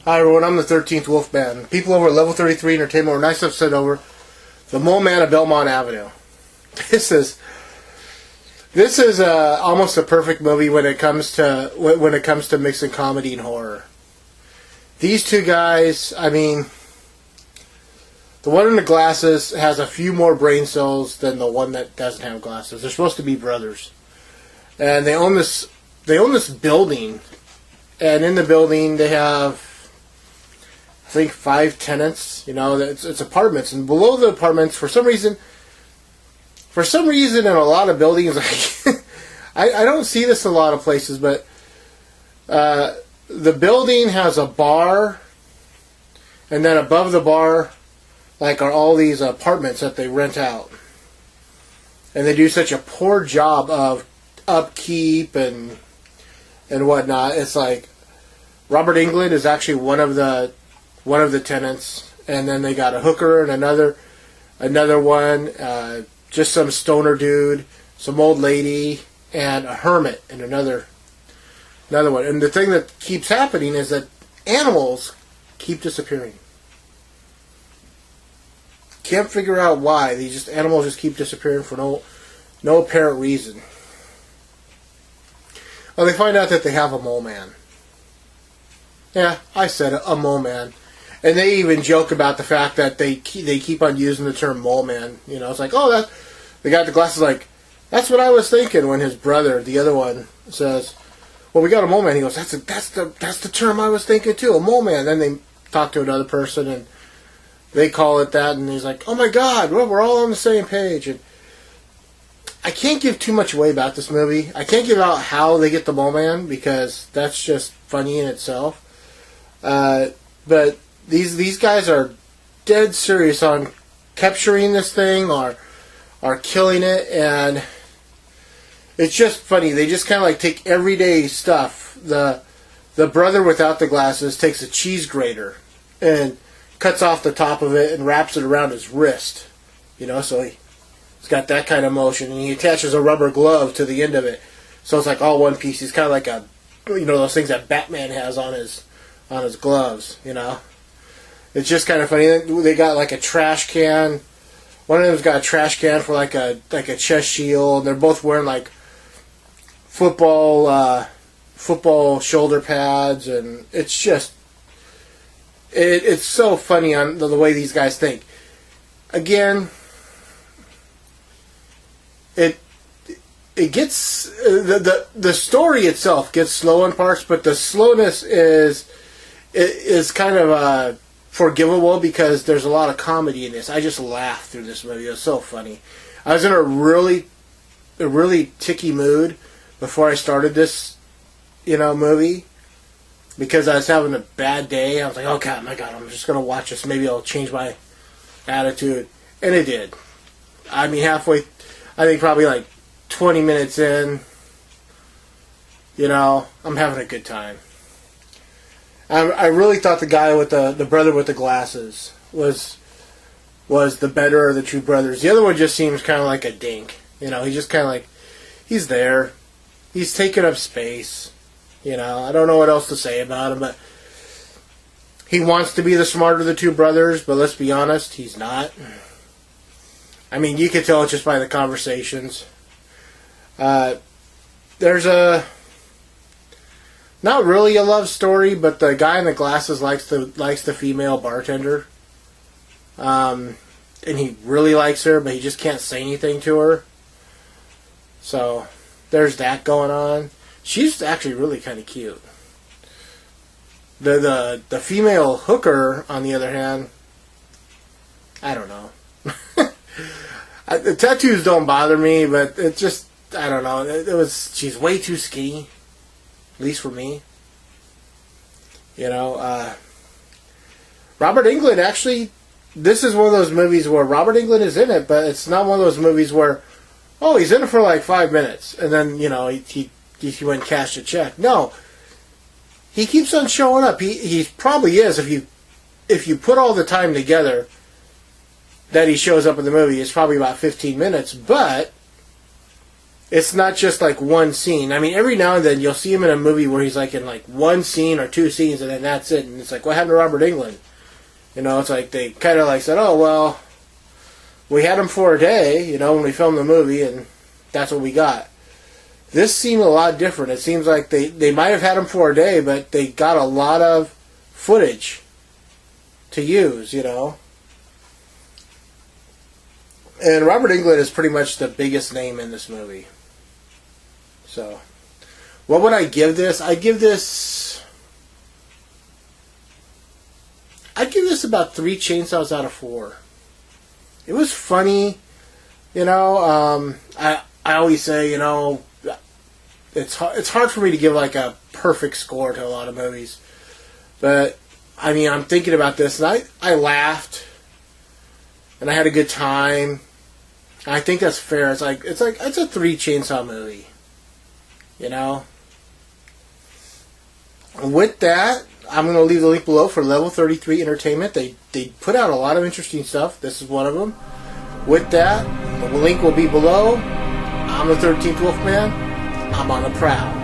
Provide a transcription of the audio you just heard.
Hi everyone, I'm the 13th Wolfman. People over at Level 33 Entertainment were nice enough to send over the Moleman of Belmont Avenue. This is almost a perfect movie when it comes to mixing comedy and horror. These two guys, I mean, the one in the glasses has a few more brain cells than the one that doesn't have glasses. They're supposed to be brothers, and they own this building, and in the building they have, I think, 5 tenants. You know, it's apartments, and below the apartments, for some reason, in a lot of buildings, I don't see this in a lot of places, but the building has a bar, and then above the bar, like, are all these apartments that they rent out, and they do such a poor job of upkeep and whatnot. It's like Robert Englund is actually one of the tenants, and then they got a hooker and another one, just some stoner dude, some old lady, and a hermit, and another one. And the thing that keeps happening is that animals keep disappearing. Can't figure out why. Animals just keep disappearing for no apparent reason. Well, they find out that they have a Moleman. Yeah, I said it, a Moleman. And they even joke about the fact that they keep on using the term Moleman. You know, it's like, oh, the guy at the glasses, like, that's what I was thinking. When his brother, the other one, says, well, we got a Moleman. He goes, that's the term I was thinking too, a Moleman. Then they talk to another person and they call it that, and he's like, oh my God, we're all on the same page. And I can't give too much away about this movie. I can't give out how they get the Moleman, because that's just funny in itself. But these guys are dead serious on capturing this thing or killing it, and it's just funny. They just kind of like take everyday stuff. The brother without the glasses takes a cheese grater and cuts off the top of it and wraps it around his wrist. You know, so he's got that kind of motion, and he attaches a rubber glove to the end of it, so it's like all one piece. He's kind of like those things that Batman has on his gloves. You know, it's just kind of funny. They got like a trash can. One of them's got a trash can for like a chest shield. They're both wearing like football shoulder pads, and it's just it's so funny on the way these guys think. Again, it gets the story itself gets slow in parts, but the slowness is kind of forgivable because there's a lot of comedy in this. I just laughed through this movie. It was so funny. I was in a really ticky mood before I started this, movie, because I was having a bad day. I was like, oh God, my God, I'm just going to watch this. Maybe it'll change my attitude. And it did. I mean, halfway, I think probably like 20 minutes in, I'm having a good time. I really thought the guy with the brother with the glasses was the better of the two brothers. The other one just seems kind of like a dink. He's just kind of like, he's there. He's taking up space. I don't know what else to say about him, but he wants to be the smarter of the two brothers, but let's be honest, he's not. I mean, you can tell it just by the conversations. There's not really a love story, but the guy in the glasses likes the female bartender. And he really likes her, but he just can't say anything to her. So there's that going on. She's actually really kind of cute. The female hooker, on the other hand, I don't know. The tattoos don't bother me, but it just, I don't know. She's way too skinny, at least for me. Robert Englund, actually, this is one of those movies where Robert Englund is in it, but it's not one of those movies where, oh, he's in it for like 5 minutes, and then, he went and cashed a check. No. He keeps on showing up. He probably is, if you put all the time together that he shows up in the movie, it's probably about 15 minutes, but it's not just like one scene. I mean, every now and then you'll see him in a movie where he's like in like one scene or two scenes, and then that's it. And it's like, what happened to Robert Englund? You know, it's like they kind of like said, oh, well, we had him for a day, you know, when we filmed the movie, and that's what we got. This seemed a lot different. It seems like they might have had him for a day, but they got a lot of footage to use, you know. And Robert Englund is pretty much the biggest name in this movie. So, what would I give this? I'd give this about 3 chainsaws out of 4. It was funny, you know. I always say, you know, it's hard for me to give like a perfect score to a lot of movies, but I mean, I'm thinking about this, and I laughed, and I had a good time. And I think that's fair. It's a 3 chainsaw movie, you know. And with that, I'm going to leave the link below for Level 33 Entertainment. They put out a lot of interesting stuff. This is one of them. With that, the link will be below. I'm the 13th Wolfman. I'm on the prowl.